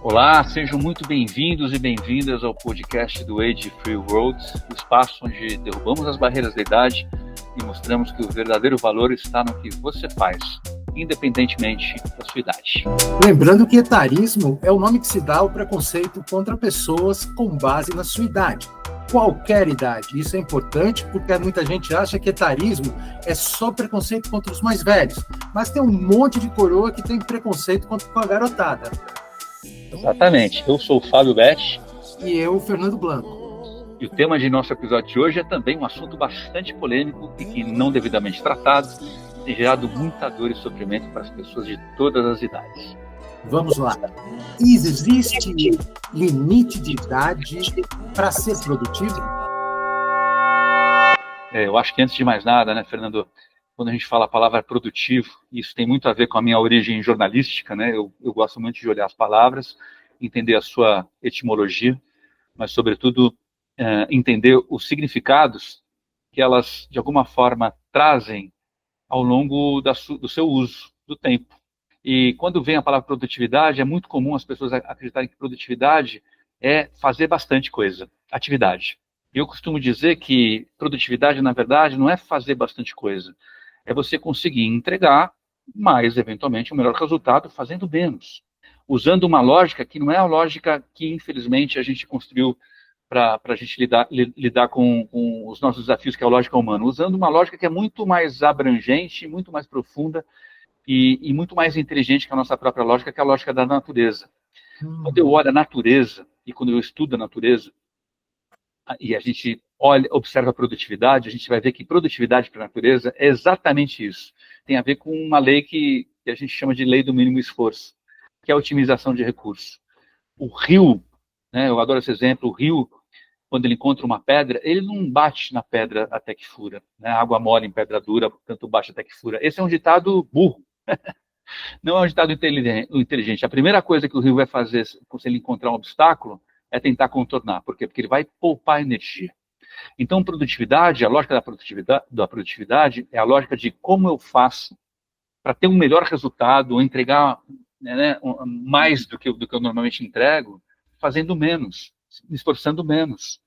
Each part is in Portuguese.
Olá, sejam muito bem-vindos e bem-vindas ao podcast do Age Free World, o espaço onde derrubamos as barreiras da idade e mostramos que o verdadeiro valor está no que você faz, independentemente da sua idade. Lembrando que etarismo é o nome que se dá ao preconceito contra pessoas com base na sua idade. Qualquer idade. Isso é importante porque muita gente acha que etarismo é só preconceito contra os mais velhos, mas tem um monte de coroa que tem preconceito contra a garotada. Exatamente. Eu sou o Fábio Betti. E eu, Fernando Blanco. E o tema de nosso episódio de hoje é também um assunto bastante polêmico e que, não devidamente tratado, tem gerado muita dor e sofrimento para as pessoas de todas as idades. Vamos lá. Existe limite de idade para ser produtivo? Eu acho que antes de mais nada, né, Fernando, quando a gente fala a palavra produtivo, isso tem muito a ver com a minha origem jornalística, né? Eu gosto muito de olhar as palavras, entender a sua etimologia, mas, sobretudo, entender os significados que elas, de alguma forma, trazem ao longo do seu uso, do tempo. E quando vem a palavra produtividade, é muito comum as pessoas acreditarem que produtividade é fazer bastante coisa, atividade. Eu costumo dizer que produtividade, na verdade, não é fazer bastante coisa, é você conseguir entregar mais, eventualmente, um melhor resultado fazendo menos. Usando uma lógica que não é a lógica que, infelizmente, a gente construiu para a gente lidar com os nossos desafios, que é a lógica humana. Usando uma lógica que é muito mais abrangente, muito mais profunda e muito mais inteligente que a nossa própria lógica, que é a lógica da natureza. Quando eu olho a natureza e quando eu estudo a natureza, e a gente observa a produtividade, a gente vai ver que produtividade para a natureza é exatamente isso. Tem a ver com uma lei que a gente chama de lei do mínimo esforço, que é a otimização de recursos. O rio, né, eu adoro esse exemplo, o rio, quando ele encontra uma pedra, ele não bate na pedra até que fura. Né? Água mole em pedra dura, portanto bate até que fura. Esse é um ditado burro. Não é um ditado inteligente. A primeira coisa que o rio vai fazer, se ele encontrar um obstáculo, é tentar contornar. Por quê? Porque ele vai poupar energia. Então, produtividade, a lógica da produtividade é a lógica de como eu faço para ter um melhor resultado, ou entregar mais do que eu normalmente entrego, fazendo menos, me esforçando menos.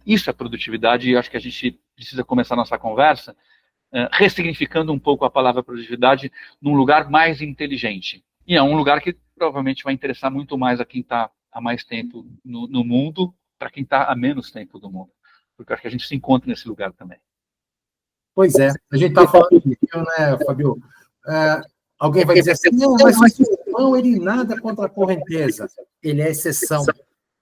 Isso é produtividade e acho que a gente precisa começar a nossa conversa ressignificando um pouco a palavra produtividade num lugar mais inteligente. E é um lugar que provavelmente vai interessar muito mais a quem está há mais tempo no mundo, para quem está há menos tempo no mundo. Porque acho que a gente se encontra nesse lugar também. Pois é, a gente está falando disso, né, Fabio? Alguém vai dizer assim, não, mas o Salmão, ele nada contra a correnteza, ele é exceção.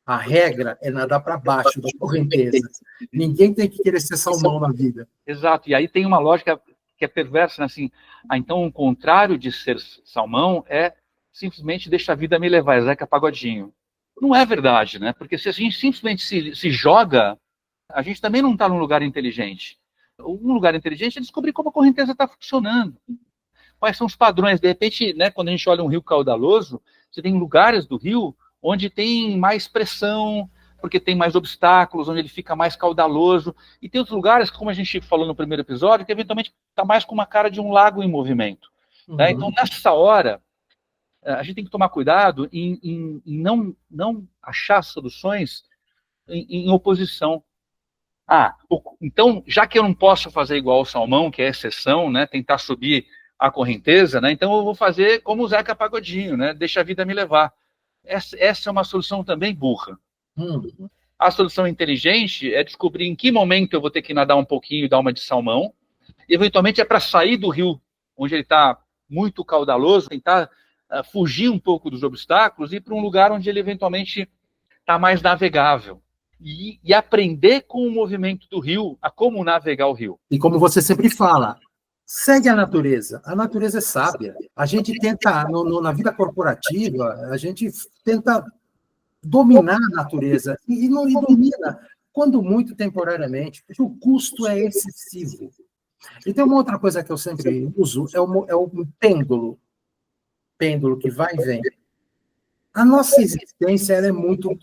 A regra é nadar para baixo da correnteza. Ninguém tem que querer ser salmão na vida. Exato, e aí tem uma lógica que é perversa, né? Assim, então o contrário de ser salmão é simplesmente deixa a vida me levar, é Zeca Pagodinho. Não é verdade, né? Porque se a gente simplesmente se joga, a gente também não está num lugar inteligente. Um lugar inteligente é descobrir como a correnteza está funcionando. Quais são os padrões? De repente, né, quando a gente olha um rio caudaloso, você tem lugares do rio onde tem mais pressão, porque tem mais obstáculos, onde ele fica mais caudaloso. E tem outros lugares, como a gente falou no primeiro episódio, que eventualmente está mais com uma cara de um lago em movimento. Né? Então, nessa hora, a gente tem que tomar cuidado em não achar soluções em oposição. Então, já que eu não posso fazer igual ao salmão, que é exceção, né, tentar subir a correnteza, né, então eu vou fazer como o Zeca Pagodinho, né, deixa a vida me levar. Essa é uma solução também burra. A solução inteligente é descobrir em que momento eu vou ter que nadar um pouquinho e dar uma de salmão. E, eventualmente, é para sair do rio, onde ele está muito caudaloso, tentar fugir um pouco dos obstáculos e ir para um lugar onde ele, eventualmente, está mais navegável. E aprender com o movimento do rio a como navegar o rio. E como você sempre fala, segue a natureza. A natureza é sábia. A gente tenta, na vida corporativa, a gente tenta dominar a natureza. E não domina, quando muito temporariamente, porque o custo é excessivo. E tem uma outra coisa que eu sempre uso, é o pêndulo. Pêndulo que vai e vem. A nossa existência ela é muito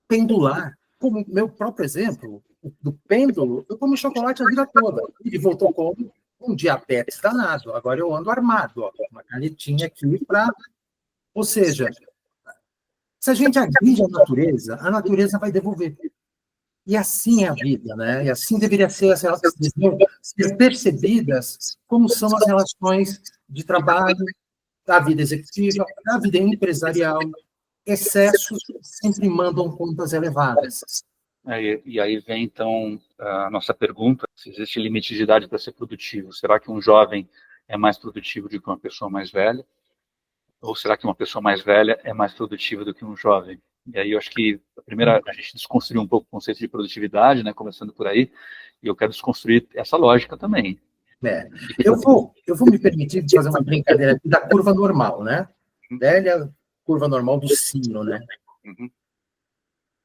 pendular. Como meu próprio exemplo, do pêndulo, eu comi chocolate a vida toda. E voltou como um diabetes danado. Agora eu ando armado, ó, uma canetinha aqui para... Ou seja, Se a gente agride a natureza vai devolver. E assim é a vida, né? E assim deveria ser as relações, ser percebidas como são as relações de trabalho, da vida executiva, da vida empresarial. Excessos sempre mandam contas elevadas. E aí vem, então, a nossa pergunta: se existe limite de idade para ser produtivo. Será que um jovem é mais produtivo do que uma pessoa mais velha? Ou será que uma pessoa mais velha é mais produtiva do que um jovem? E aí eu acho que, a gente desconstruiu um pouco o conceito de produtividade, né, começando por aí, e eu quero desconstruir essa lógica também. É. Eu vou me permitir fazer uma brincadeira aqui da curva normal, né? Velha curva normal do sino, né? Uhum.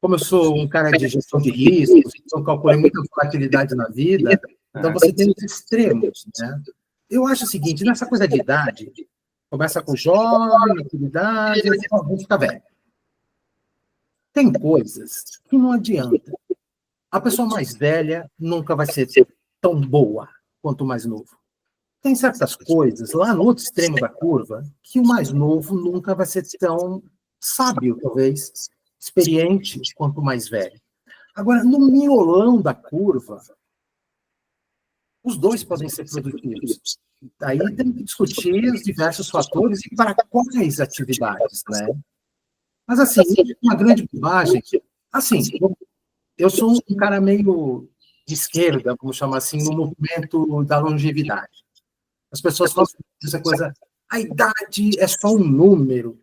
Como eu sou um cara de gestão de riscos, então calculei muita volatilidade na vida, então você tem os extremos, né? Eu acho o seguinte, nessa coisa de idade, começa com jovem, atividade, vamos ficar velho. Tem coisas que não adianta. A pessoa mais velha nunca vai ser tão boa quanto o mais novo. Tem certas coisas, lá no outro extremo da curva, que o mais novo nunca vai ser tão sábio, talvez, experiente quanto o mais velho. Agora, no miolão da curva, os dois podem ser produtivos. Aí tem que discutir os diversos fatores e para quais atividades, né? Mas, assim, uma grande bobagem. Assim, eu sou um cara meio de esquerda, vamos chamar assim, no movimento da longevidade. As pessoas falam essa coisa, a idade é só um número.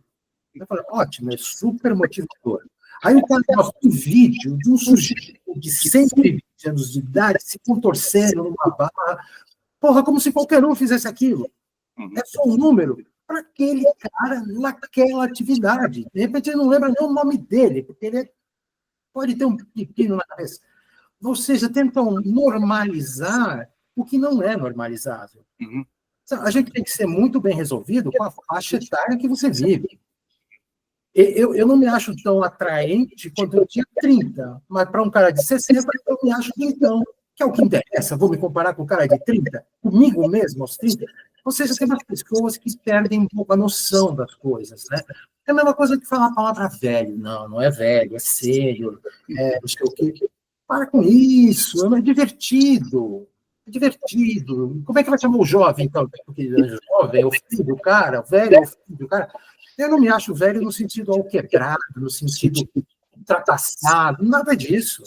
Eu falo, ótimo, é super motivador. Aí o cara mostra um vídeo de um sujeito de 120 anos de idade se contorcendo numa barra. Porra, como se qualquer um fizesse aquilo. É só um número para aquele cara naquela atividade. De repente ele não lembra nem o nome dele, porque ele pode ter um pepino na cabeça. Ou seja, tentam normalizar o que não é normalizável. Uhum. A gente tem que ser muito bem resolvido com a faixa etária que você vive. Eu não me acho tão atraente quanto eu tinha 30, mas para um cara de 60, eu me acho então, que é o que interessa. Vou me comparar com o cara de 30, comigo mesmo, aos 30. Ou seja, tem umas pessoas que perdem um pouco a noção das coisas, né? É a mesma coisa que falar a palavra velho. Não, não é velho, é sério, não sei o quê. Para com isso, é divertido. É divertido. Como é que vai chamar o jovem, então? Porque é jovem é o filho do cara, o velho é o filho do cara. Eu não me acho velho no sentido alquebrado, no sentido ultrapassado, nada disso.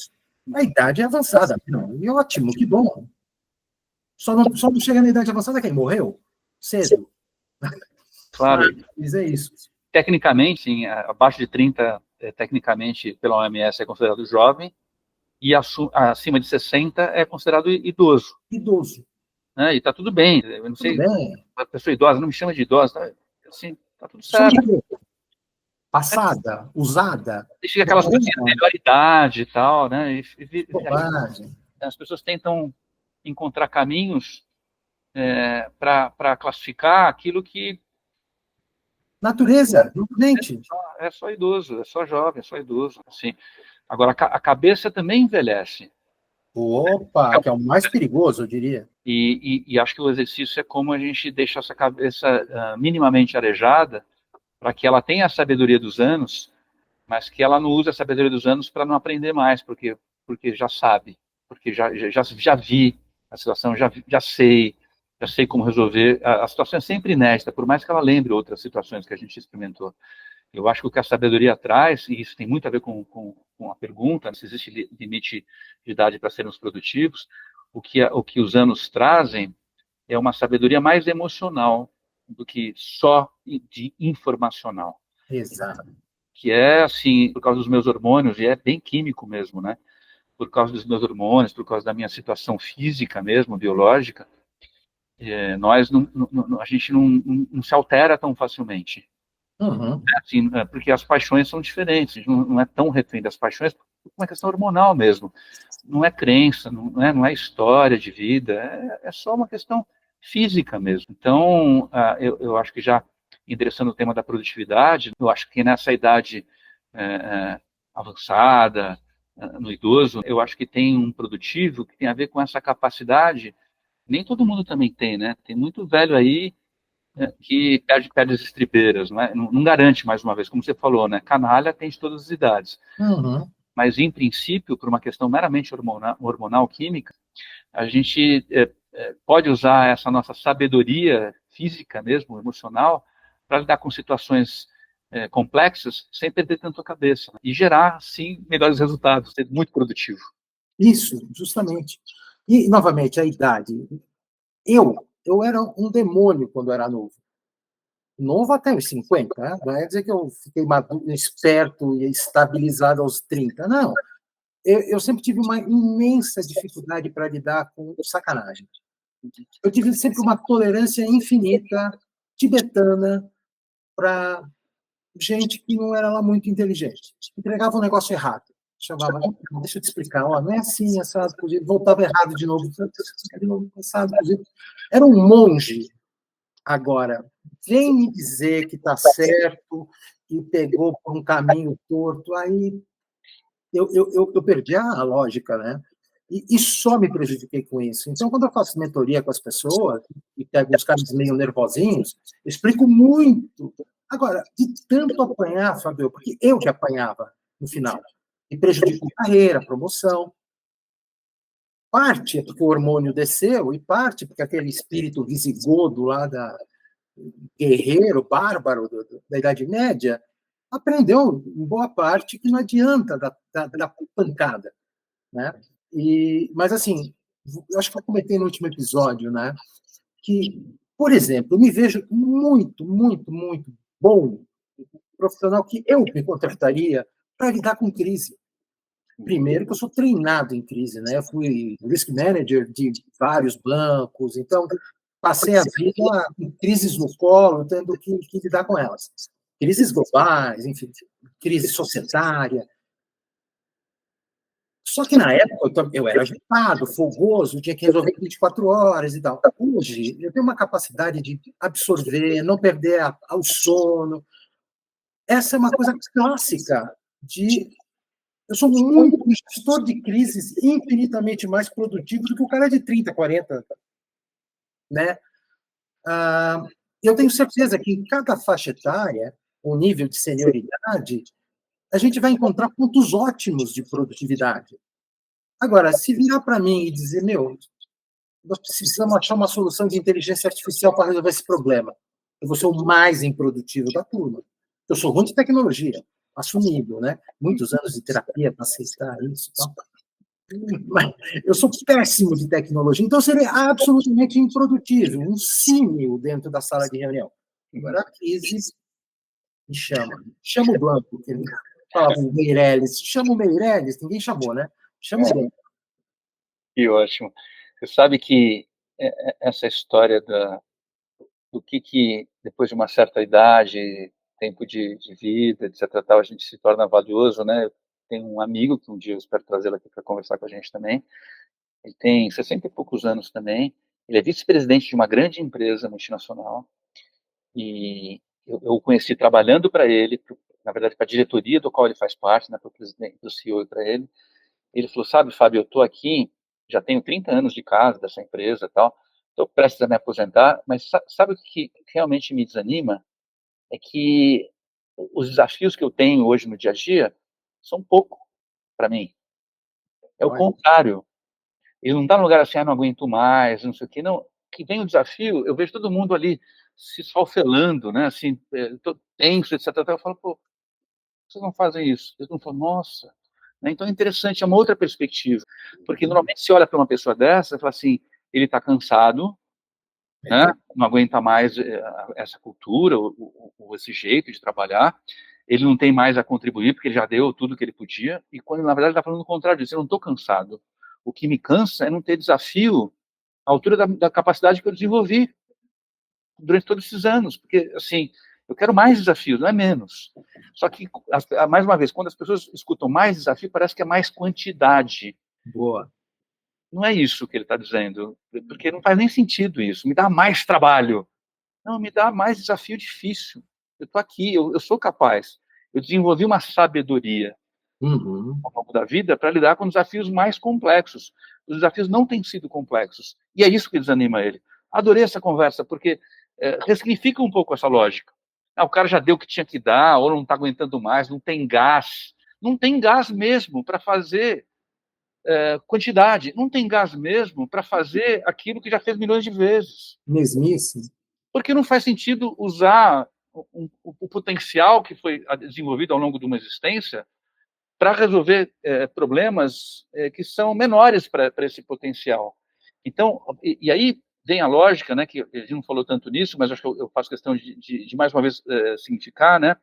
A idade é avançada. Não, e ótimo, que bom. Só não chega na idade avançada quem morreu cedo. Claro. Mas é isso. Tecnicamente, sim, abaixo de 30, tecnicamente, pela OMS, é considerado jovem, e acima de 60 é considerado idoso. Idoso. Né? E está tudo bem. Eu não sei, a pessoa idosa não me chama de idosa, tá? Assim, tá tudo certo. Passada, usada. E fica aquelas coisas de melhor idade e tal, né? As pessoas tentam encontrar caminhos para classificar aquilo que... Natureza, normalmente. É só idoso, é só jovem, é só idoso. Assim. Agora, a cabeça também envelhece. Opa, que é o mais perigoso, eu diria. E acho que o exercício é como a gente deixa essa cabeça minimamente arejada para que ela tenha a sabedoria dos anos, mas que ela não use a sabedoria dos anos para não aprender mais, porque já sabe, porque já vi a situação, já sei como resolver. A situação é sempre inédita, por mais que ela lembre outras situações que a gente experimentou. Eu acho que o que a sabedoria traz, e isso tem muito a ver com a pergunta, se existe limite de idade para sermos produtivos, o que os anos trazem é uma sabedoria mais emocional do que só de informacional. Exato. Que é, assim, por causa dos meus hormônios, e é bem químico mesmo, né? Por causa dos meus hormônios, por causa da minha situação física mesmo, biológica, a gente não se altera tão facilmente. Uhum. Assim, porque as paixões são diferentes, a gente não é tão refém das paixões, por uma questão hormonal mesmo. Não é crença, não é história de vida, é só uma questão física mesmo. Então, eu acho que já endereçando o tema da produtividade, eu acho que nessa idade avançada, no idoso, eu acho que tem um produtivo que tem a ver com essa capacidade. Nem todo mundo também tem, né? Tem muito velho aí que perde as estribeiras, não, não garante, mais uma vez, como você falou, né? Canalha tem de todas as idades. Uhum. Mas, em princípio, por uma questão meramente hormonal química, a gente pode usar essa nossa sabedoria física mesmo, emocional, para lidar com situações complexas sem perder tanto a cabeça, né? E gerar, sim, melhores resultados, ser muito produtivo. Isso, justamente. E, novamente, a idade. Eu era um demônio quando era novo. Novo até os 50, né? Não é dizer que eu fiquei maduro, esperto e estabilizado aos 30, não. Eu sempre tive uma imensa dificuldade para lidar com sacanagem. Eu tive sempre uma tolerância infinita, tibetana, para gente que não era lá muito inteligente. Entregava um negócio errado. Chamava, deixa eu te explicar, ó, não é assim, assado, cozido. Voltava errado de novo. Assado, cozido. Era um monge. Agora, vem me dizer que está certo e pegou por um caminho torto, aí eu perdi a lógica, né? E só me prejudiquei com isso. Então, quando eu faço mentoria com as pessoas e pego uns caras meio nervosinhos, eu explico muito. Agora, de tanto apanhar, Fabio, porque eu que apanhava no final, e prejudicou carreira, promoção. Parte é porque o hormônio desceu, e parte porque aquele espírito visigodo lá da guerreiro, bárbaro da Idade Média, aprendeu, em boa parte, que não adianta da pancada, né? Mas, assim, eu acho que eu comentei no último episódio, né, que, por exemplo, eu me vejo muito, muito, muito bom profissional que eu me contrataria para lidar com crise. Primeiro, que eu sou treinado em crise, né? Eu fui risk manager de vários bancos, então passei a vida com crises no colo, tendo que lidar com elas. Crises globais, enfim, crise societária. Só que na época eu era agitado, fogoso, tinha que resolver 24 horas e tal. Hoje, eu tenho uma capacidade de absorver, não perder o sono. Essa é uma coisa clássica de. Eu sou muito um gestor de crises infinitamente mais produtivo do que o cara de 30, 40. Né? Eu tenho certeza que em cada faixa etária, o nível de senioridade, a gente vai encontrar pontos ótimos de produtividade. Agora, se virar para mim e dizer, nós precisamos achar uma solução de inteligência artificial para resolver esse problema, eu vou ser o mais improdutivo da turma. Eu sou ruim de tecnologia, assumido, né? Muitos anos de terapia para aceitar isso. Então, mas eu sou péssimo de tecnologia, então seria absolutamente improdutível, um símil dentro da sala de reunião. Agora, a crise me chama. Chama o Blanco, que ele falava o Meirelles. Chama o Meirelles, ninguém chamou, né? Chama o Blanco. Que ótimo. Você sabe que essa história do que depois de uma certa idade, tempo de vida, etc., tal, a gente se torna valioso, né? Tem um amigo que um dia eu espero trazê-lo aqui para conversar com a gente também. Ele tem 60 e poucos anos também. Ele é vice-presidente de uma grande empresa multinacional. E eu o conheci trabalhando para ele, na verdade, para a diretoria do qual ele faz parte, né, para o presidente, do CEO e para ele. Ele falou, sabe, Fábio, eu estou aqui, já tenho 30 anos de casa dessa empresa e tal, estou prestes a me aposentar, mas sabe o que realmente me desanima? É que os desafios que eu tenho hoje no dia a dia são pouco para mim. É o contrário. Ele não está no lugar assim, não aguento mais, não sei o quê, não. Que vem o desafio, eu vejo todo mundo ali se esfalfelando, né, assim, tô tenso, etc. Eu falo, pô, vocês não fazem isso? Eles não falam, nossa. Né? Então é interessante, é uma outra perspectiva. Porque normalmente se olha para uma pessoa dessa e fala assim, ele está cansado, né? Não aguenta mais essa cultura, ou esse jeito de trabalhar, ele não tem mais a contribuir, porque ele já deu tudo que ele podia, e quando na verdade ele está falando o contrário disso, eu não estou cansado. O que me cansa é não ter desafio à altura da capacidade que eu desenvolvi durante todos esses anos, porque, assim, eu quero mais desafios, não é menos. Só que, mais uma vez, quando as pessoas escutam mais desafio, parece que é mais quantidade. Boa. Não é isso que ele está dizendo, porque não faz nem sentido isso. Me dá mais trabalho. Não, me dá mais desafio difícil. Eu estou aqui, eu sou capaz. Eu desenvolvi uma sabedoria ao longo da vida para lidar com desafios mais complexos. Os desafios não têm sido complexos. E é isso que desanima ele. Adorei essa conversa, porque ressignifica um pouco essa lógica. O cara já deu o que tinha que dar, ou não está aguentando mais, não tem gás. Não tem gás mesmo para fazer quantidade. Não tem gás mesmo para fazer aquilo que já fez milhões de vezes. Mesmice. Porque não faz sentido usar o potencial que foi desenvolvido ao longo de uma existência para resolver problemas que são menores para esse potencial. Então, e aí vem a lógica, né, que a gente não falou tanto nisso, mas acho que eu faço questão de mais uma vez significar, né?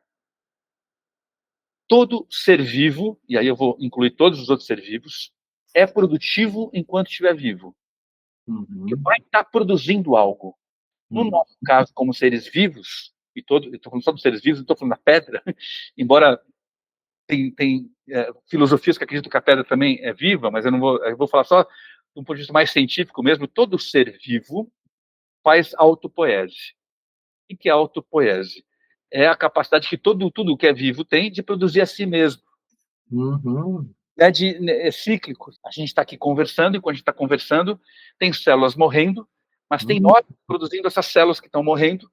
Todo ser vivo, e aí eu vou incluir todos os outros seres vivos, é produtivo enquanto estiver vivo. Porque vai estar produzindo algo. No nosso caso, como seres vivos, estou falando só dos seres vivos, não estou falando da pedra, embora tem filosofias que acreditam que a pedra também é viva, mas eu vou falar só de um ponto de vista mais científico mesmo. Todo ser vivo faz autopoese. O que é autopoese? É a capacidade que tudo que é vivo tem de produzir a si mesmo. É cíclico. A gente está aqui conversando, e quando a gente está conversando, tem células morrendo, mas tem nós produzindo essas células que estão morrendo,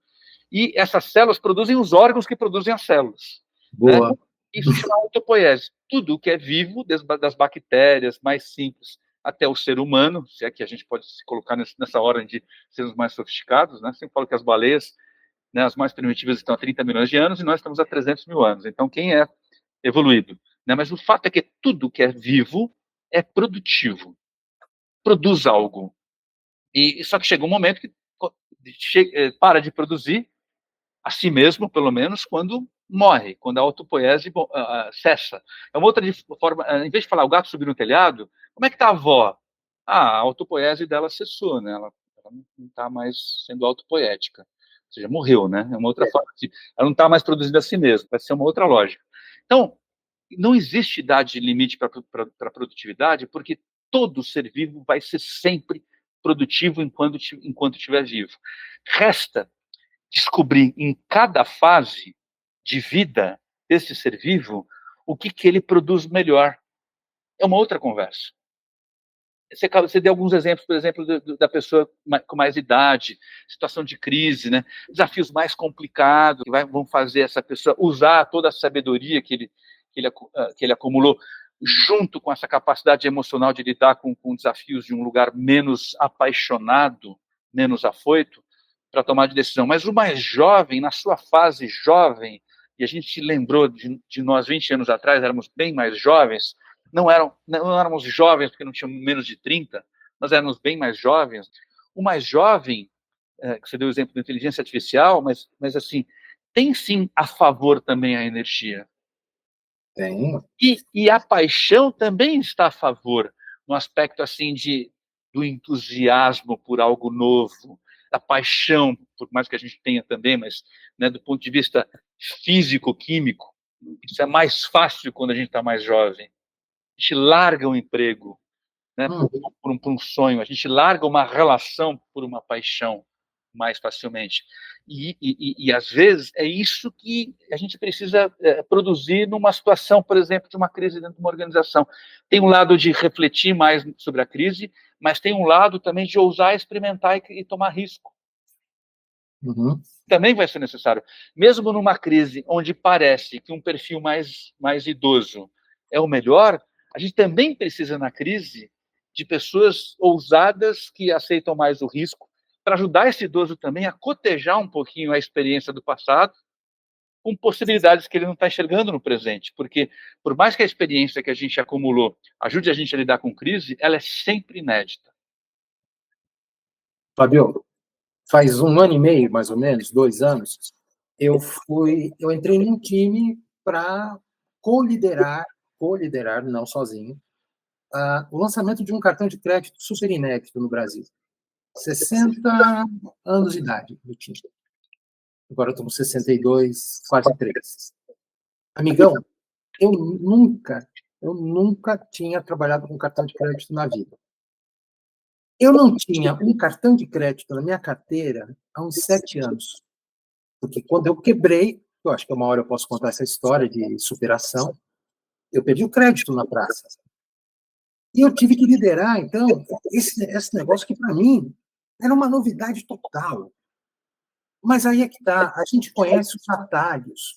e essas células produzem os órgãos que produzem as células. Boa. Né? Isso chama autopoese. Tudo que é vivo, das bactérias mais simples até o ser humano, se é que a gente pode se colocar nessa ordem de sermos mais sofisticados, né? Sempre falo que as baleias, né, as mais primitivas, estão há 30 milhões de anos e nós estamos há 300 mil anos. Então, quem é evoluído? Né? Mas o fato é que tudo que é vivo é produtivo, produz algo. E só que chega um momento que para de produzir, a si mesmo, pelo menos, quando morre, quando a autopoese cessa. É uma outra forma, em vez de falar o gato subiu no telhado, como é que está a avó? A autopoese dela cessou, né? Ela não está mais sendo autopoética. Ou seja, morreu, né? É uma outra forma. Ela não está mais produzindo a si mesma, vai ser uma outra lógica. Então, não existe idade limite para a produtividade, porque todo ser vivo vai ser sempre produtivo enquanto estiver vivo. Resta descobrir em cada fase de vida desse ser vivo o que ele produz melhor. É uma outra conversa. Você deu alguns exemplos, por exemplo, da pessoa com mais idade, situação de crise, né? Desafios mais complicados que vão fazer essa pessoa usar toda a sabedoria que ele acumulou, junto com essa capacidade emocional de lidar com desafios de um lugar menos apaixonado, menos afoito, para tomar de decisão. Mas o mais jovem, na sua fase jovem, e a gente se lembrou de nós 20 anos atrás, éramos bem mais jovens, não éramos jovens porque não tínhamos menos de 30, nós éramos bem mais jovens. O mais jovem, que você deu o exemplo da inteligência artificial, mas assim, tem sim a favor também a energia. Tem. E a paixão também está a favor, no aspecto assim do entusiasmo por algo novo, da paixão, por mais que a gente tenha também, mas, né, do ponto de vista físico-químico, isso é mais fácil quando a gente está mais jovem. A gente larga um emprego, né, por um sonho, a gente larga uma relação por uma paixão mais facilmente. E às vezes é isso que a gente precisa produzir numa situação, por exemplo, de uma crise dentro de uma organização. Tem um lado de refletir mais sobre a crise, mas tem um lado também de ousar experimentar e tomar risco. Também vai ser necessário. Mesmo numa crise onde parece que um perfil mais idoso é o melhor, a gente também precisa, na crise, de pessoas ousadas que aceitam mais o risco, para ajudar esse idoso também a cotejar um pouquinho a experiência do passado, com possibilidades que ele não está enxergando no presente. Porque, por mais que a experiência que a gente acumulou ajude a gente a lidar com crise, ela é sempre inédita. Fabio, faz 1 ano e meio, mais ou menos, 2 anos, eu entrei num time para co-liderar, não sozinho, o lançamento de um cartão de crédito super inédito no Brasil. 60 anos de idade do time. Agora eu estou com 62, quase 3. Amigão, eu nunca tinha trabalhado com cartão de crédito na vida. Eu não tinha um cartão de crédito na minha carteira há uns 7 anos. Porque quando eu quebrei, eu acho que uma hora eu posso contar essa história de superação, eu perdi o crédito na praça. E eu tive que liderar, então, esse negócio que, para mim, era uma novidade total. Mas aí é que tá, a gente conhece os atalhos.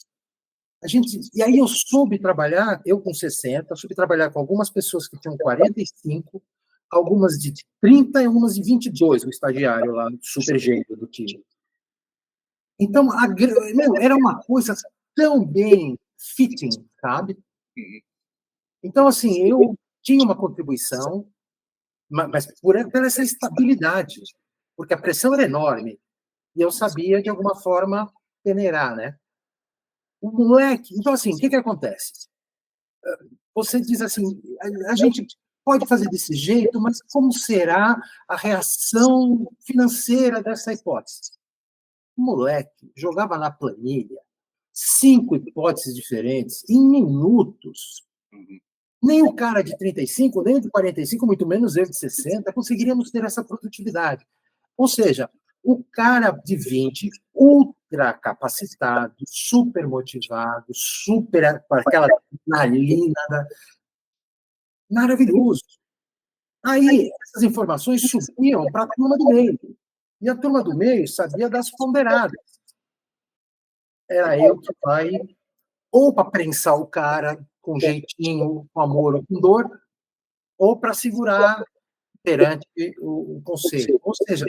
E aí eu soube trabalhar, eu com 60, soube trabalhar com algumas pessoas que tinham 45, algumas de 30 e algumas de 22, o estagiário lá, super gênio do time. Então, era uma coisa tão bem fitting, sabe? Então, assim, eu tinha uma contribuição, mas pela essa estabilidade, porque a pressão era enorme, e eu sabia, de alguma forma, peneirar, né? O moleque... Então, assim, o que acontece? Você diz assim, a gente pode fazer desse jeito, mas como será a reação financeira dessa hipótese? O moleque jogava na planilha 5 hipóteses diferentes em minutos. Nem o cara de 35, nem o de 45, muito menos eu de 60, conseguiríamos ter essa produtividade. Ou seja, o cara de 20, ultra capacitado, super motivado, super com aquela adrenalina, maravilhoso. Aí, essas informações subiam para a turma do meio. E a turma do meio sabia das ponderadas. Era eu que vai ou para prensar o cara com jeitinho, com amor ou com dor, ou para segurar perante o conselho. Ou seja,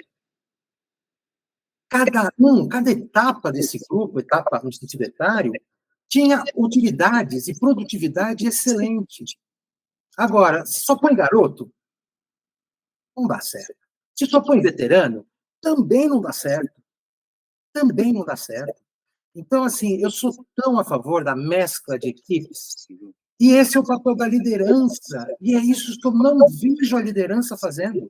cada etapa desse grupo, etapa no sentido etário, tinha utilidades e produtividade excelente. Agora, se só põe garoto, não dá certo. Se só põe veterano, também não dá certo. Também não dá certo. Então, assim, eu sou tão a favor da mescla de equipes, e esse é o papel da liderança, e é isso que eu não vejo a liderança fazendo.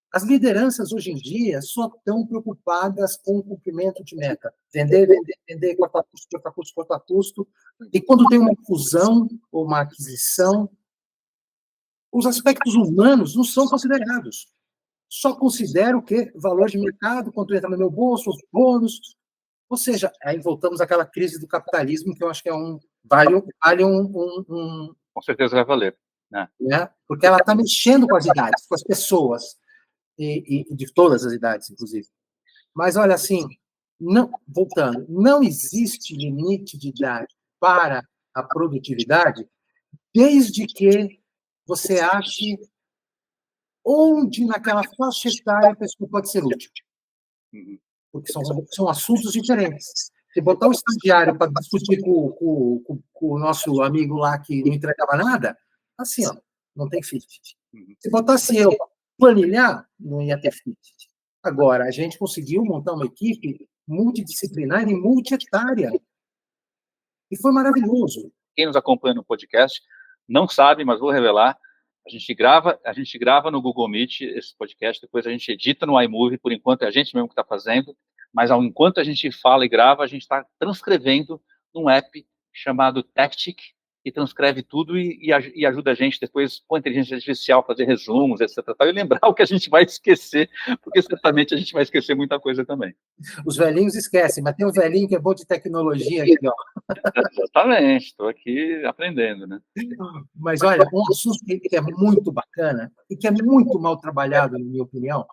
As lideranças, hoje em dia, só estão preocupadas com o cumprimento de meta. Vender, vender, vender, cortar custo, cortar custo, cortar custo. E quando tem uma fusão ou uma aquisição, os aspectos humanos não são considerados. Só considero o quê? Valor de mercado, quanto entra no meu bolso, os bônus. Ou seja, aí voltamos àquela crise do capitalismo, que eu acho que vale Com certeza vai valer. Né? Porque ela está mexendo com as idades, com as pessoas, e de todas as idades, inclusive. Mas, olha, assim, voltando, não existe limite de idade para a produtividade, desde que você ache onde, naquela faixa etária, a pessoa pode ser útil. Porque são assuntos diferentes. Se botar o estagiário para discutir com o nosso amigo lá que não entregava nada, assim, ó, não tem fit. Se botasse eu planilhar, não ia ter fit. Agora, a gente conseguiu montar uma equipe multidisciplinar e multietária. E foi maravilhoso. Quem nos acompanha no podcast não sabe, mas vou revelar. A gente grava no Google Meet esse podcast, depois a gente edita no iMovie, por enquanto é a gente mesmo que está fazendo, mas enquanto a gente fala e grava, a gente está transcrevendo num app chamado Tactic, que transcreve tudo e ajuda a gente depois, com a inteligência artificial, a fazer resumos, etc. E lembrar o que a gente vai esquecer, porque certamente a gente vai esquecer muita coisa também. Os velhinhos esquecem, mas tem um velhinho que é bom de tecnologia aqui, ó. Exatamente, estou aqui aprendendo, né? Mas, olha, um assunto que é muito bacana e que é muito mal trabalhado, na minha opinião,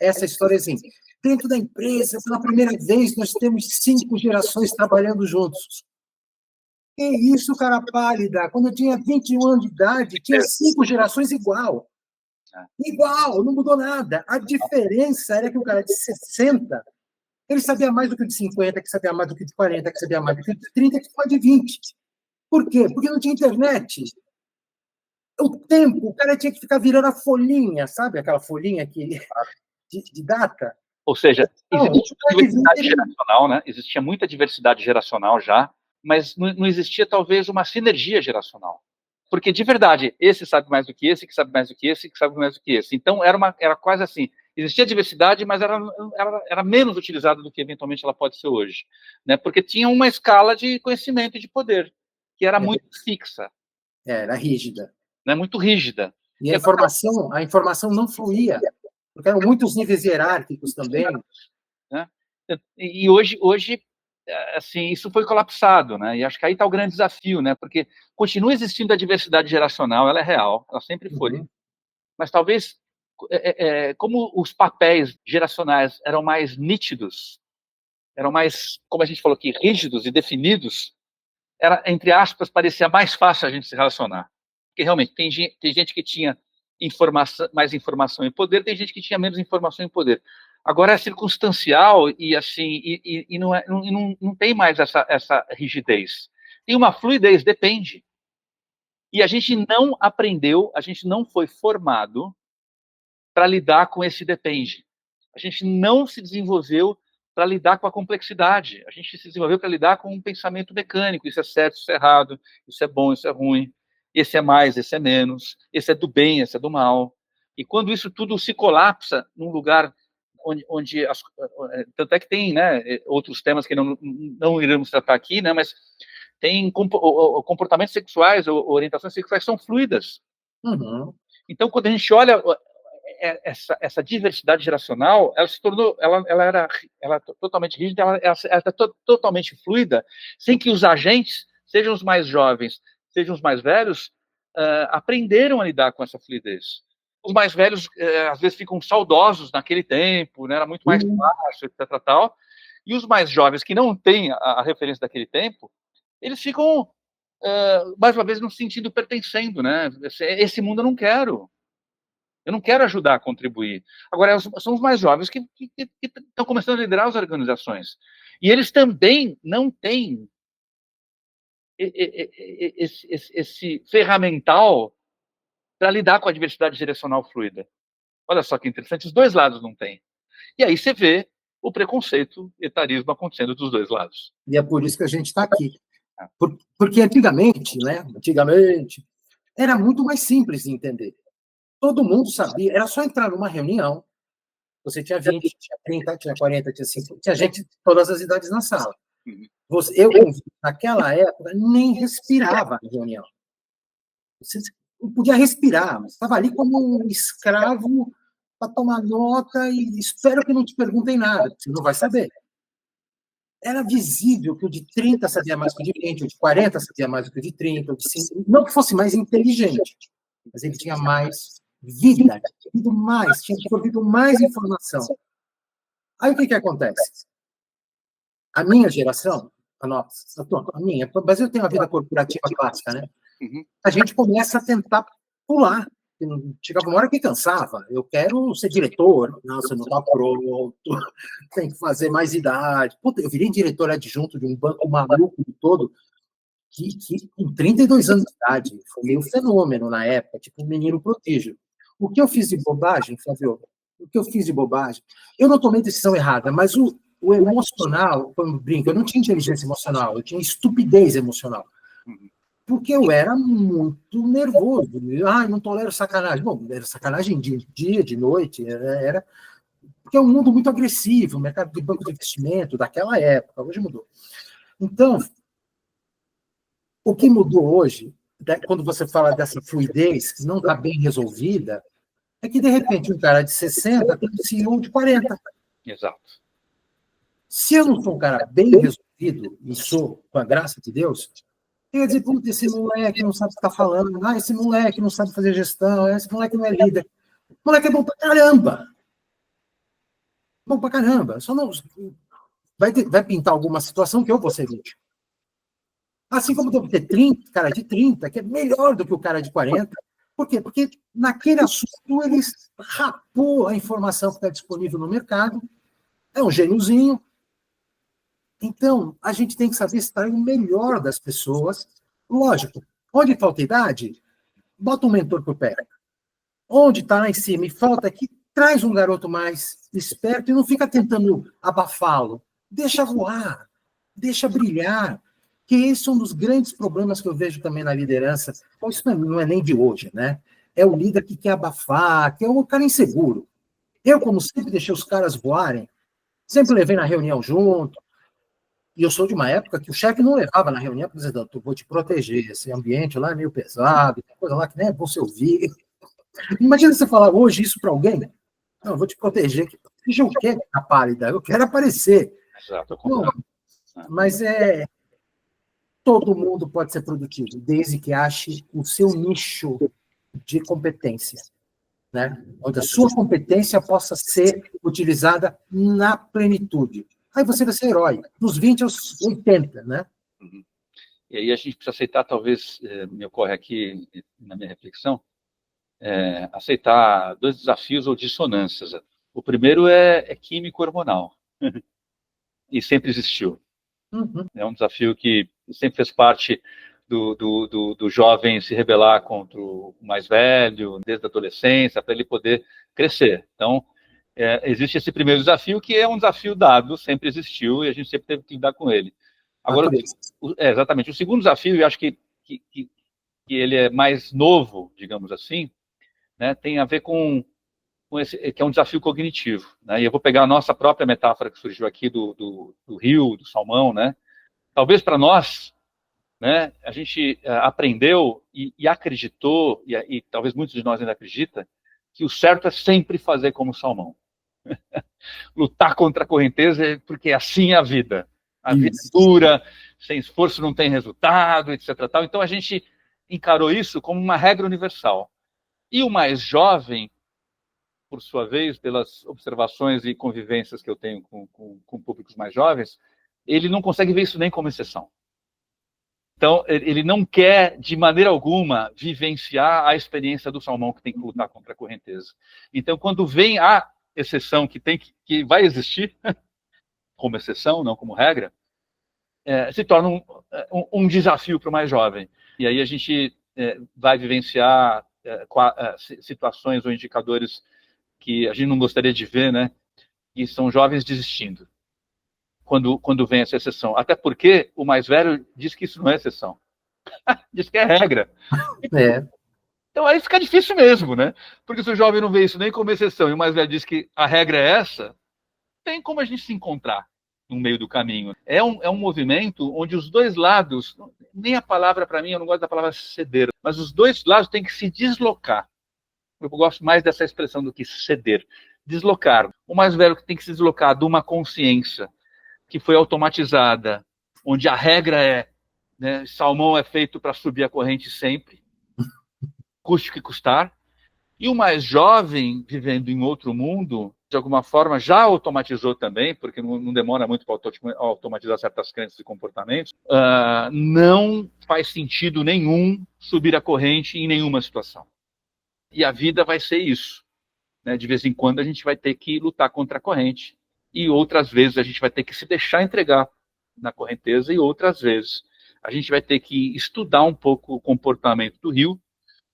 é essa história assim, dentro da empresa, pela primeira vez, nós temos 5 gerações trabalhando juntos. Que isso, cara pálida? Quando eu tinha 21 anos de idade, tinha 5 gerações igual. Igual, não mudou nada. A diferença era que o cara de 60, ele sabia mais do que o de 50, que sabia mais do que o de 40, que sabia mais do que o de 30, que o de 20. Por quê? Porque não tinha internet. O tempo, o cara tinha que ficar virando a folhinha, sabe? Aquela folhinha de data. Ou seja, existia diversidade geracional, né? Existia muita diversidade geracional já, mas não existia talvez uma sinergia geracional. Porque, de verdade, esse sabe mais do que esse, que sabe mais do que esse, que sabe mais do que esse. Então, era quase assim, existia diversidade, mas era menos utilizada do que eventualmente ela pode ser hoje. Né? Porque tinha uma escala de conhecimento e de poder, que era muito fixa. Era rígida. Né? Muito rígida. E a informação não fluía, porque eram muitos níveis hierárquicos também. Né? E hoje assim, isso foi colapsado, né? E acho que aí está o grande desafio, né? Porque continua existindo a diversidade geracional, ela é real, ela sempre foi. Mas talvez, como os papéis geracionais eram mais nítidos, eram mais, como a gente falou aqui, rígidos e definidos, era, entre aspas, parecia mais fácil a gente se relacionar. Porque realmente tem gente que tinha mais informação e poder, tem gente que tinha menos informação e poder. Agora é circunstancial e assim e não tem mais essa rigidez. Tem uma fluidez, depende. E a gente não aprendeu, a gente não foi formado para lidar com esse depende. A gente não se desenvolveu para lidar com a complexidade. A gente se desenvolveu para lidar com um pensamento mecânico. Isso é certo, isso é errado, isso é bom, isso é ruim. Esse é mais, esse é menos. Esse é do bem, esse é do mal. E quando isso tudo se colapsa num lugar onde tanto é que tem, né, outros temas que não iremos tratar aqui, né, mas tem comportamentos sexuais ou orientações sexuais são fluidas. Uhum. Então, quando a gente olha essa diversidade geracional, ela se tornou, ela era totalmente rígida, ela está totalmente fluida, sem que os agentes, sejam os mais jovens, sejam os mais velhos, aprenderam a lidar com essa fluidez. Os mais velhos, às vezes, ficam saudosos naquele tempo, né, era muito mais fácil, etc. Tal, e os mais jovens, que não têm a referência daquele tempo, eles ficam, mais uma vez, no sentido pertencendo, né? Esse mundo eu não quero. Eu não quero ajudar a contribuir. Agora, são os mais jovens que estão começando a liderar as organizações. E eles também não têm esse ferramental para lidar com a diversidade direcional fluida. Olha só que interessante, os dois lados não têm. E aí você vê o preconceito, etarismo acontecendo dos dois lados. E é por isso que a gente está aqui. Porque antigamente, era muito mais simples de entender. Todo mundo sabia, era só entrar numa reunião, você tinha 20, tinha 30, tinha 40, tinha 50, tinha gente de todas as idades na sala. Eu, naquela época, nem respirava na reunião. Você não podia respirar, mas estava ali como um escravo para tomar nota e espero que não te perguntem nada, você não vai saber. Era visível que o de 30 sabia mais que o de 20, o de 40 sabia mais do que o de 30, o de 5, não que fosse mais inteligente, mas ele tinha mais vida, tinha absorvido mais informação. Aí o que acontece? A minha geração, a minha, mas eu tenho a vida corporativa clássica, né? A gente começa a tentar pular. Chegava uma hora que cansava. Eu quero ser diretor. Não, você não está pronto. Tem que fazer mais idade. Puta, eu virei diretor adjunto de um banco maluco todo, que com 32 anos de idade. Foi meio fenômeno na época, tipo um menino prodígio. O que eu fiz de bobagem, Flávio? O que eu fiz de bobagem? Eu não tomei decisão errada, mas o emocional, foi um brinco, eu não tinha inteligência emocional, eu tinha estupidez emocional. Porque eu era muito nervoso. Não tolero sacanagem. Bom, era sacanagem de dia, de noite, era... Porque é um mundo muito agressivo, o mercado de banco de investimento daquela época, hoje mudou. Então, o que mudou hoje, quando você fala dessa fluidez que não está bem resolvida, é que, de repente, um cara de 60 tem um CEO de 40. Exato. Se eu não sou um cara bem resolvido, e sou, com a graça de Deus, eu ia dizer, puta, esse moleque não sabe o que está falando, esse moleque não sabe fazer gestão, esse moleque não é líder. O moleque é bom pra caramba. Bom pra caramba. Só não... Vai pintar alguma situação que eu vou ser vítima. Assim como deve ter 30, cara de 30, que é melhor do que o cara de 40. Por quê? Porque naquele assunto ele rapou a informação que está disponível no mercado, é um gêniozinho. Então, a gente tem que saber extrair o melhor das pessoas. Lógico, onde falta idade, bota um mentor por perto. Onde está lá em cima e falta aqui, traz um garoto mais esperto e não fica tentando abafá-lo. Deixa voar, deixa brilhar. Que esse é um dos grandes problemas que eu vejo também na liderança. Bom, isso não é nem de hoje, né? É o líder que quer abafar, que é o cara inseguro. Eu, como sempre, deixei os caras voarem, sempre levei na reunião junto. E eu sou de uma época que o chefe não levava na reunião, porque dizia, eu vou te proteger, esse ambiente lá é meio pesado, tem coisa lá que nem é bom você ouvir. Imagina você falar hoje isso para alguém. Não, eu vou te proteger. Seja o que tá pálida? Eu quero aparecer. Exato. Não, mas todo mundo pode ser produtivo, desde que ache o seu nicho de competência, né? Onde a sua competência possa ser utilizada na plenitude. Aí você vai ser herói, dos 20 aos 80, né? Uhum. E aí a gente precisa aceitar, talvez, me ocorre aqui na minha reflexão, aceitar 2 desafios ou dissonâncias. O primeiro é químico hormonal, e sempre existiu. Uhum. É um desafio que sempre fez parte do jovem se rebelar contra o mais velho, desde a adolescência, para ele poder crescer. Então, existe esse primeiro desafio, que é um desafio dado, sempre existiu, e a gente sempre teve que lidar com ele. Agora, exatamente. O segundo desafio, eu acho que ele é mais novo, digamos assim, né, tem a ver com esse, que é um desafio cognitivo. Né? E eu vou pegar a nossa própria metáfora que surgiu aqui do rio, do salmão, né? Talvez para nós, né, a gente aprendeu e acreditou, e talvez muitos de nós ainda acreditam, que o certo é sempre fazer como o salmão. Lutar contra a correnteza, porque assim é a vida. A vida é dura, sem esforço não tem resultado, etc. Tal. Então a gente encarou isso como uma regra universal. E o mais jovem, por sua vez, pelas observações e convivências que eu tenho com públicos mais jovens, ele não consegue ver isso nem como exceção. Então, ele não quer, de maneira alguma, vivenciar a experiência do salmão que tem que lutar contra a correnteza. Então, quando vem a exceção que vai existir, como exceção, não como regra, se torna um desafio para o mais jovem. E aí a gente vai vivenciar situações ou indicadores que a gente não gostaria de ver, né? E são jovens desistindo quando vem essa exceção. Até porque o mais velho diz que isso não é exceção. Diz que é regra. Então aí fica difícil mesmo, né? Porque se o jovem não vê isso nem como exceção e o mais velho diz que a regra é essa, tem como a gente se encontrar no meio do caminho. É um movimento onde os dois lados, nem a palavra para mim, eu não gosto da palavra ceder, mas os dois lados têm que se deslocar. Eu gosto mais dessa expressão do que ceder. Deslocar. O mais velho que tem que se deslocar de uma consciência que foi automatizada, onde a regra é, né, salmão é feito para subir a corrente sempre, custe o que custar, e o mais jovem, vivendo em outro mundo, de alguma forma já automatizou também, porque não demora muito para automatizar certas crenças e comportamentos, não faz sentido nenhum subir a corrente em nenhuma situação. E a vida vai ser isso. Né? De vez em quando a gente vai ter que lutar contra a corrente, e outras vezes a gente vai ter que se deixar entregar na correnteza, e outras vezes a gente vai ter que estudar um pouco o comportamento do rio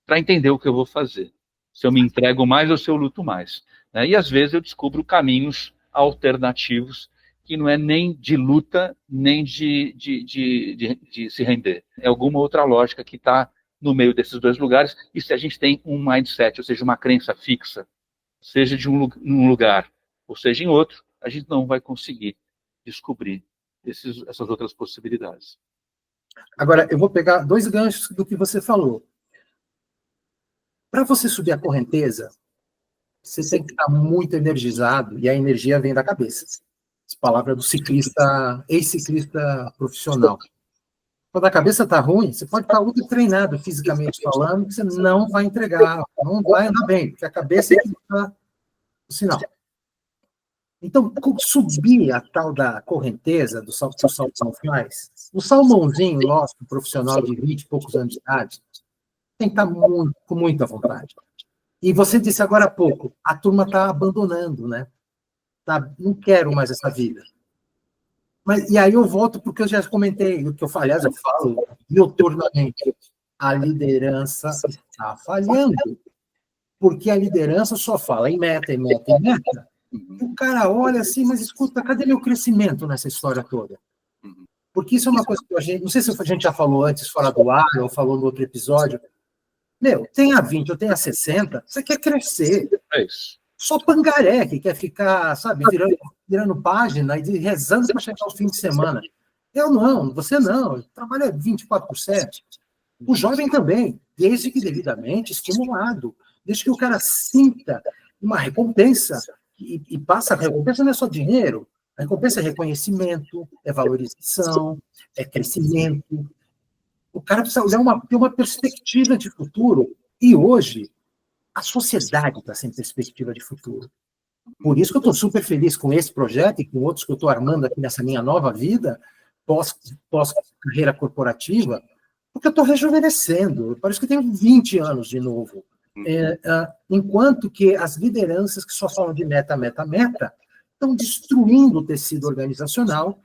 para entender o que eu vou fazer. Se eu me entrego mais ou se eu luto mais. Né? E às vezes eu descubro caminhos alternativos que não é nem de luta, nem de se render. É alguma outra lógica que está no meio desses dois lugares, e se a gente tem um mindset, ou seja, uma crença fixa, seja de um lugar, ou seja em outro, a gente não vai conseguir descobrir essas outras possibilidades. Agora, eu vou pegar 2 ganchos do que você falou. Para você subir a correnteza, você tem que estar muito energizado, e a energia vem da cabeça. Essa palavra do ciclista, ex-ciclista profissional. Quando a cabeça está ruim, você pode estar ultra treinado fisicamente falando, que você não vai entregar, não vai andar bem, porque a cabeça é que dá o sinal. Então, subir a tal da correnteza do salto que o salmão faz, o salmãozinho nosso, profissional de 20 e poucos anos de idade, tem que estar com muita vontade. E você disse agora há pouco, a turma está abandonando, né? Não quero mais essa vida. E aí eu volto porque eu já comentei, o que eu falei, aliás, eu falo diuturnamente, a liderança está falhando. Porque a liderança só fala em meta, em meta, em meta. E o cara olha assim, mas escuta, cadê meu crescimento nessa história toda? Porque isso é uma coisa que a gente, não sei se a gente já falou antes, fora do ar, ou falou no outro episódio. Meu, tem a 20, eu tenho a 60, você quer crescer. É isso. Só pangaré que quer ficar, sabe, virando página e rezando para chegar ao fim de semana. Eu não, você não. Eu trabalho 24/7. O jovem também, desde que devidamente estimulado. Desde que o cara sinta uma recompensa. E passa a recompensa não é só dinheiro. A recompensa é reconhecimento, é valorização, é crescimento. O cara precisa ter uma perspectiva de futuro. E hoje, a sociedade está sem perspectiva de futuro. Por isso que eu estou super feliz com esse projeto e com outros que eu estou armando aqui nessa minha nova vida, pós-carreira corporativa, porque eu estou rejuvenescendo. Parece que eu tenho 20 anos de novo. Enquanto que as lideranças que só falam de meta, meta, meta, estão destruindo o tecido organizacional,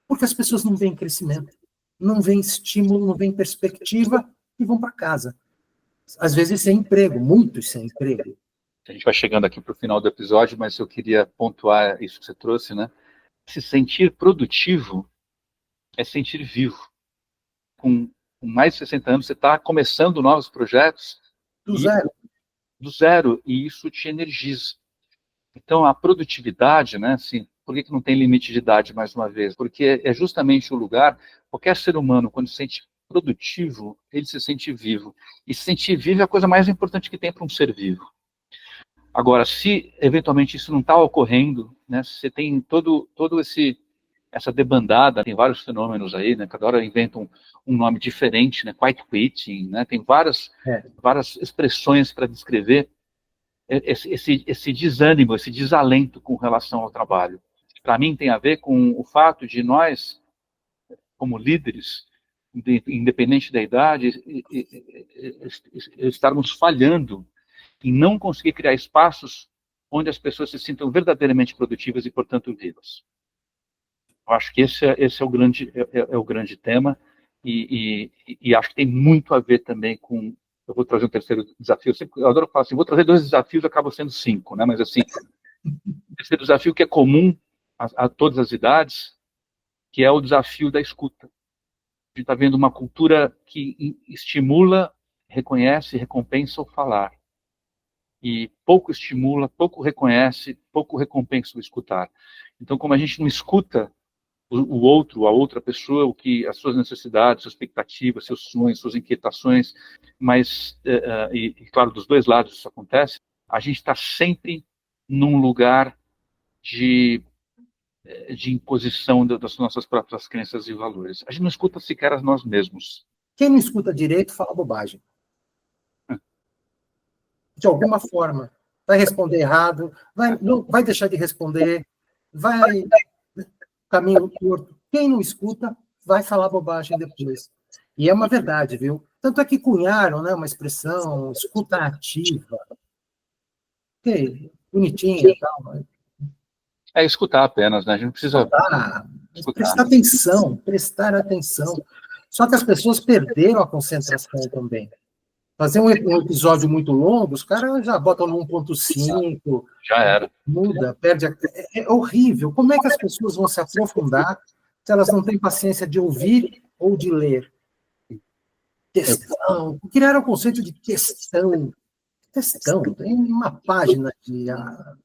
porque as pessoas não veem crescimento, não veem estímulo, não veem perspectiva e vão para casa. Às vezes sem emprego, muitos sem emprego. A gente vai chegando aqui para o final do episódio, mas eu queria pontuar isso que você trouxe, né? Se sentir produtivo é sentir vivo. Com mais de 60 anos, você está começando novos projetos do zero, e isso te energiza. Então, a produtividade, né, assim, por que não tem limite de idade, mais uma vez? Porque é justamente o lugar, qualquer ser humano, quando se sente produtivo, ele se sente vivo. E se sentir vivo é a coisa mais importante que tem para um ser vivo. Agora, se eventualmente isso não está ocorrendo, né, você tem todo essa debandada, tem vários fenômenos aí, né, cada hora inventam um nome diferente, né, quiet quitting, né, tem várias expressões para descrever esse desânimo, esse desalento com relação ao trabalho. Para mim tem a ver com o fato de nós, como líderes, independente da idade, estarmos falhando em não conseguir criar espaços onde as pessoas se sintam verdadeiramente produtivas e, portanto, vivas. Eu acho que esse é o grande tema e acho que tem muito a ver também com... Eu vou trazer um terceiro desafio. Eu adoro falar assim, vou trazer 2 desafios, acabam sendo 5, né? Mas, assim, o terceiro desafio que é comum a todas as idades, que é o desafio da escuta. A gente está vendo uma cultura que estimula, reconhece, recompensa o falar. E pouco estimula, pouco reconhece, pouco recompensa o escutar. Então, como a gente não escuta o outro, a outra pessoa, as suas necessidades, suas expectativas, seus sonhos, suas inquietações, mas, claro, dos dois lados isso acontece, a gente está sempre num lugar de imposição das nossas próprias crenças e valores. A gente não escuta sequer a nós mesmos. Quem não escuta direito fala bobagem. De alguma forma. Vai responder errado, vai deixar de responder, vai caminho curto. Quem não escuta vai falar bobagem depois. E é uma verdade, viu? Tanto é que cunharam, né, uma expressão, escuta ativa. Ok, bonitinha e tal. Mas... É escutar apenas, né? A gente não precisa... prestar atenção. Só que as pessoas perderam a concentração também. Fazer um episódio muito longo, os caras já botam no 1.5. Já era. Muda, perde. É horrível. Como é que as pessoas vão se aprofundar se elas não têm paciência de ouvir ou de ler? Questão. Criaram o conceito de questão. Questão. Tem uma página de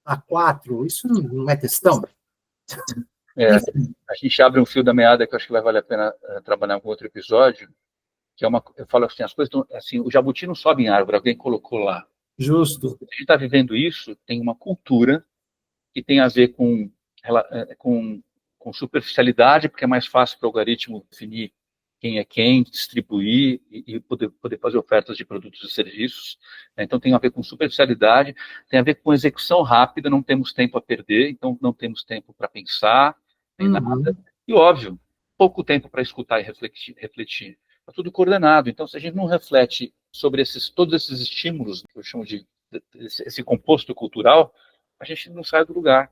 A4. Isso não é questão. A gente abre um fio da meada que eu acho que vai valer a pena trabalhar com outro episódio, que é eu falo assim, as coisas estão, assim, o jabuti não sobe em árvore, alguém colocou lá. Justo. A gente está vivendo isso, tem uma cultura que tem a ver com superficialidade, porque é mais fácil para o algoritmo definir quem é quem, distribuir e poder fazer ofertas de produtos e serviços. Então tem a ver com superficialidade, tem a ver com execução rápida, não temos tempo a perder, então não temos tempo para pensar, nem nada. E óbvio, pouco tempo para escutar e refletir. Está tudo coordenado. Então, se a gente não reflete sobre todos esses estímulos, que eu chamo de esse composto cultural, a gente não sai do lugar.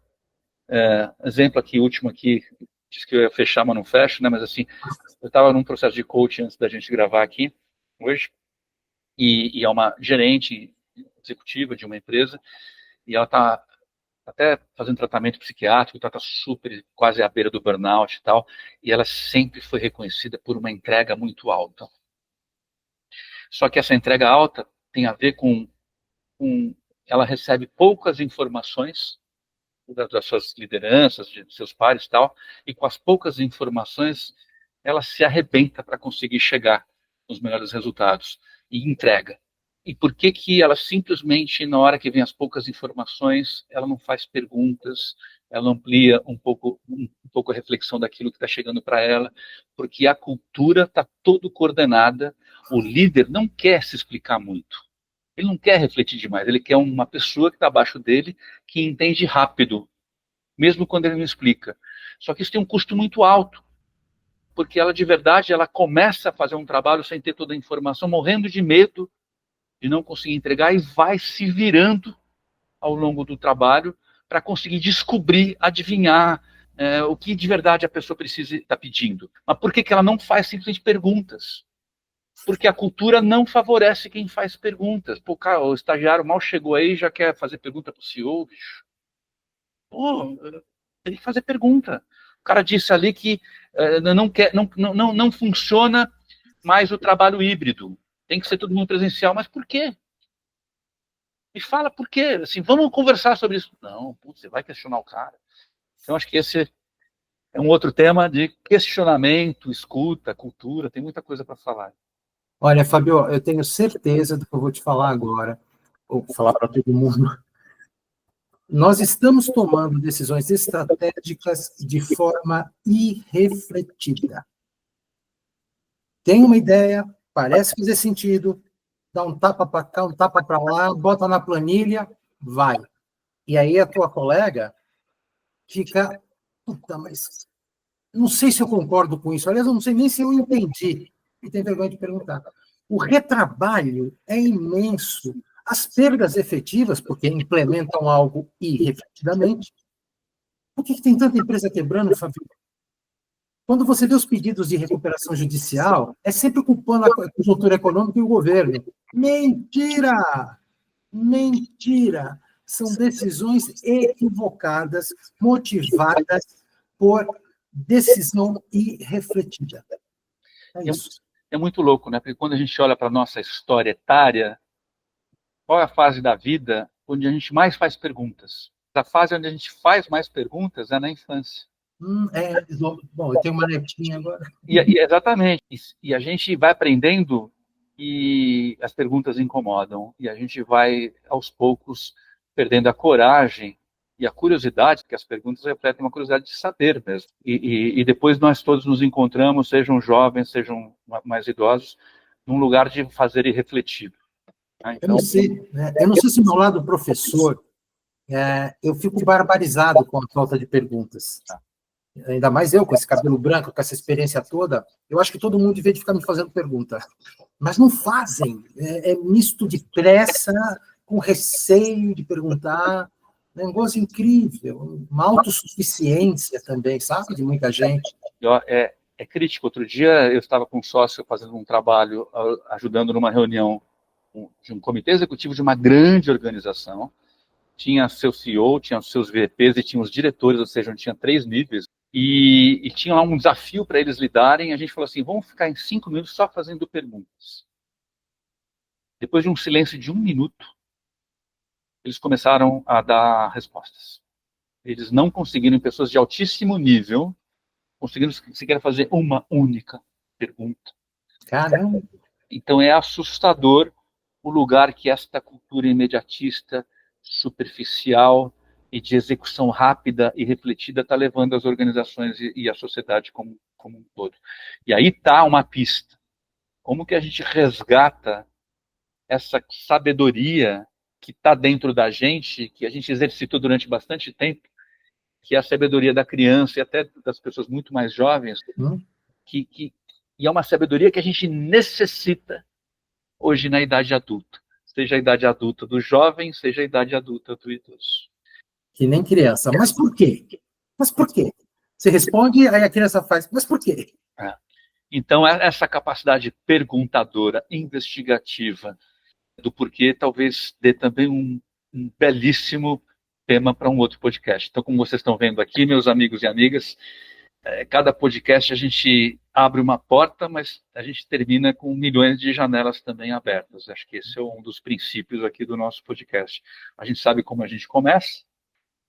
Exemplo aqui, último aqui, disse que eu ia fechar, mas não fecho, né? Mas assim, eu estava num processo de coaching antes da gente gravar aqui, hoje, e é uma gerente executiva de uma empresa, e ela está até fazendo tratamento psiquiátrico, está super, quase à beira do burnout e tal, e ela sempre foi reconhecida por uma entrega muito alta. Só que essa entrega alta tem a ver com ela recebe poucas informações das suas lideranças, de seus pares e tal, e com as poucas informações, ela se arrebenta para conseguir chegar nos melhores resultados e entrega. E por que ela simplesmente, na hora que vem as poucas informações, ela não faz perguntas, ela amplia um pouco a reflexão daquilo que está chegando para ela, porque a cultura está todo coordenada, o líder não quer se explicar muito. Ele não quer refletir demais, ele quer uma pessoa que está abaixo dele, que entende rápido, mesmo quando ele não explica. Só que isso tem um custo muito alto, porque ela, de verdade, ela começa a fazer um trabalho sem ter toda a informação, morrendo de medo de não conseguir entregar, e vai se virando ao longo do trabalho para conseguir descobrir, adivinhar o que de verdade a pessoa precisa estar pedindo. Mas por que ela não faz simplesmente perguntas? Porque a cultura não favorece quem faz perguntas. Pô, cara, o estagiário mal chegou aí e já quer fazer pergunta para o CEO, bicho. Pô, tem que fazer pergunta. O cara disse ali que não funciona mais o trabalho híbrido. Tem que ser todo mundo presencial. Mas por quê? Me fala por quê. Assim, vamos conversar sobre isso. Não, putz, você vai questionar o cara. Então, acho que esse é um outro tema de questionamento, escuta, cultura. Tem muita coisa para falar. Olha, Fábio, eu tenho certeza do que eu vou te falar agora, ou falar para todo mundo. Nós estamos tomando decisões estratégicas de forma irrefletida. Tem uma ideia, parece fazer sentido, dá um tapa para cá, um tapa para lá, bota na planilha, vai. E aí a tua colega fica, puta, mas não sei se eu concordo com isso. Aliás, eu não sei nem se eu entendi. E tem vergonha de perguntar. O retrabalho é imenso. As perdas efetivas, porque implementam algo irrefletidamente. Por que tem tanta empresa quebrando, Fabio? Quando você vê os pedidos de recuperação judicial, é sempre culpando a conjuntura econômica e o governo. Mentira! Mentira! São decisões equivocadas, motivadas por decisão irrefletida. É isso. É muito louco, né? Porque quando a gente olha para a nossa história etária, qual é a fase da vida onde a gente mais faz perguntas? A fase onde a gente faz mais perguntas é na infância. Bom, eu tenho uma netinha agora. Exatamente. E a gente vai aprendendo e as perguntas incomodam. E a gente vai, aos poucos, perdendo a coragem e a curiosidade, porque as perguntas refletem uma curiosidade de saber mesmo. E depois nós todos nos encontramos, sejam jovens, sejam mais idosos, num lugar de fazer e refletir. Então, eu não sei se do meu lado professor, eu fico barbarizado com a falta de perguntas. Ainda mais eu, com esse cabelo branco, com essa experiência toda, eu acho que todo mundo devia ficar me fazendo pergunta. Mas não fazem. É misto de pressa, com receio de perguntar. É um negócio incrível. Uma autossuficiência também, sabe? De muita gente. É crítico. Outro dia eu estava com um sócio fazendo um trabalho, ajudando numa reunião de um comitê executivo de uma grande organização. Tinha seu CEO, tinha seus VPs e tinha os diretores, ou seja, tinha 3 níveis. E tinha lá um desafio para eles lidarem. A gente falou assim, vamos ficar em 5 minutos só fazendo perguntas. Depois de um silêncio de 1 minuto, eles começaram a dar respostas. Eles não conseguiram, pessoas de altíssimo nível, conseguiram sequer fazer uma única pergunta. Caramba! Então é assustador o lugar que esta cultura imediatista, superficial e de execução rápida e refletida está levando as organizações e a sociedade como um todo. E aí está uma pista. Como que a gente resgata essa sabedoria que está dentro da gente, que a gente exercitou durante bastante tempo, que é a sabedoria da criança e até das pessoas muito mais jovens, e é uma sabedoria que a gente necessita hoje na idade adulta. Seja a idade adulta do jovem, seja a idade adulta do idoso. Que nem criança. Mas por quê? Mas por quê? Você responde, aí a criança faz, mas por quê? Então, essa capacidade perguntadora, investigativa do porquê, talvez dê também um belíssimo tema para um outro podcast. Então, como vocês estão vendo aqui, meus amigos e amigas, cada podcast a gente abre uma porta, mas a gente termina com milhões de janelas também abertas. Acho que esse é um dos princípios aqui do nosso podcast. A gente sabe como a gente começa,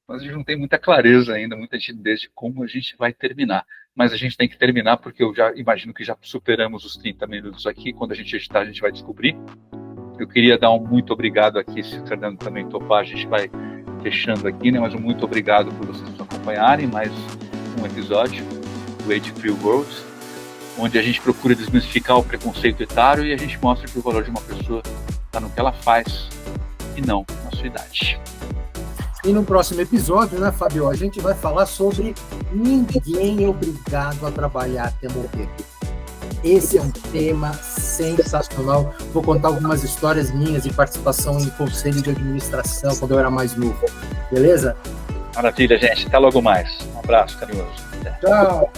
mas a gente não tem muita clareza ainda, muita nitidez de como a gente vai terminar. Mas a gente tem que terminar porque eu já imagino que já superamos os 30 minutos aqui. Quando a gente editar, a gente vai descobrir. Eu queria dar um muito obrigado aqui, se o Fernando também topar, a gente vai fechando aqui, né? Mas um muito obrigado por vocês nos acompanharem. Mais um episódio do Age Free World, onde a gente procura desmistificar o preconceito etário e a gente mostra que o valor de uma pessoa está no que ela faz e não na sua idade. E no próximo episódio, né, Fábio, a gente vai falar sobre ninguém é obrigado a trabalhar até morrer. Esse é um tema sensacional. Vou contar algumas histórias minhas de participação em conselho de administração quando eu era mais novo. Beleza? Maravilha, gente. Até logo mais. Um abraço carinhoso. Até. Tchau.